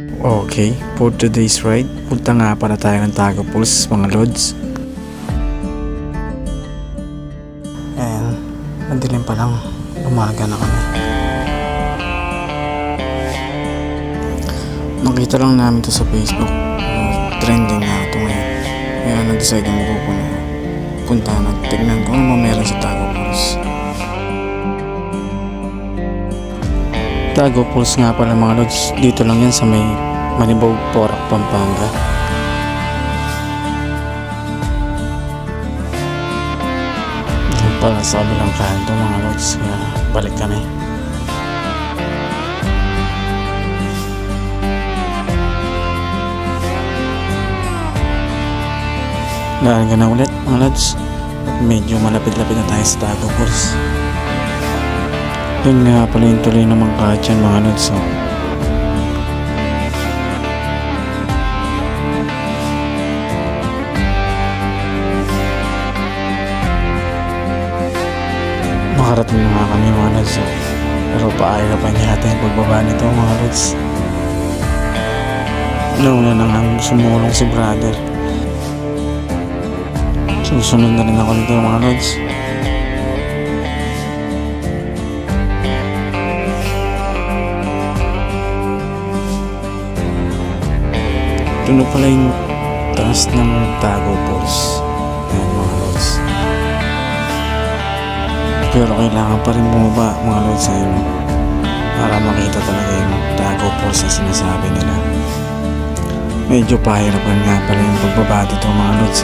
Okay, for today's ride, punta nga para tayo ng Tago Falls mga lods. And madilim pa lang, umaga na kami. Nakita lang namin to sa Facebook, trending na ito ngayon. Kaya nag-decide yung grupo na punta na tignan kung ano meron sa Tago Falls. Tago Falls nga pala mga lods, dito lang yan sa may Malibog, Porac, Pampanga. Yan pala sa kabilang kanto mga lods, kaya balik kami. Larga na ulit mga lods, medyo malapit-lapit na tayo sa Tago Falls. Yun nga pala yung tuloy ng mga kaatyan mga lods. Makarating na nga kami mga lods, pero paahirapan yata yung pagbaba nito mga lods. Nauna na nga sumulong si brother. Susunod na rin ako nito mga lods. Ito na pala yung taas ng Tago Falls. Ayan mga lods. Pero kailangan pa rin bumaba mga lods para makita talaga yung Tago Falls na sinasabi nila. Medyo pahirapan nga pala yung pagbaba dito mga lods.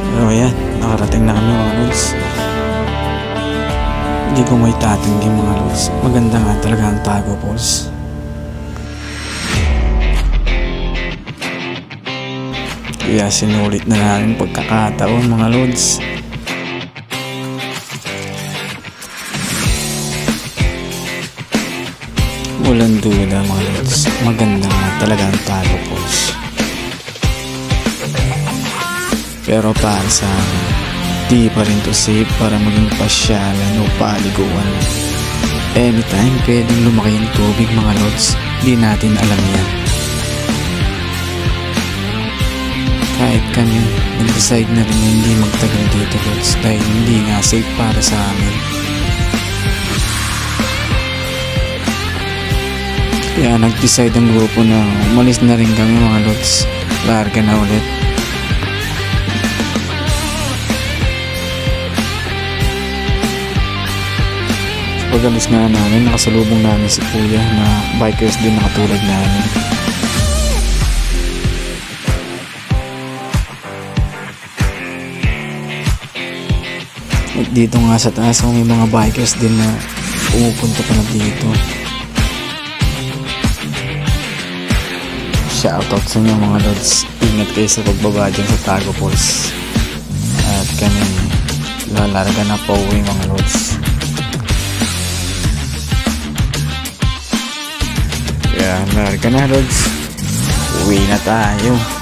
Pero ayan, nakarating na kami mga lods. Hindi ko may tatinggi mga lods. Maganda nga talaga ang Tago Falls. Kaya sinulit na namin pagkakataon mga lods. Walang duda mga lods, maganda nga talaga ang Tago Falls. Pero para sa amin, di pa rin to safe para maging pasyalan o paliguan. Anytime pwedeng lumaki yung tubig mga lods, di natin alam yan. Kahit kami, nag-decide na rin na hindi magtagal dito lods dahil hindi nga safe para sa amin. Kaya nag-decide ang grupo na umalis na rin kami mga lods. Larga na ulit. Pag-alis nga namin, nakasalubong namin si kuya na bikers din na katulad namin. At dito nga sa taas may mga bikers din na pumupunta pa na dito. Shoutout sa inyo mga lods. Ingat kayo sa pagbaba dyan sa Tago Falls. At kami lalarga na pa uwi mga lods. Kaya larga na lods. Uwi na tayo.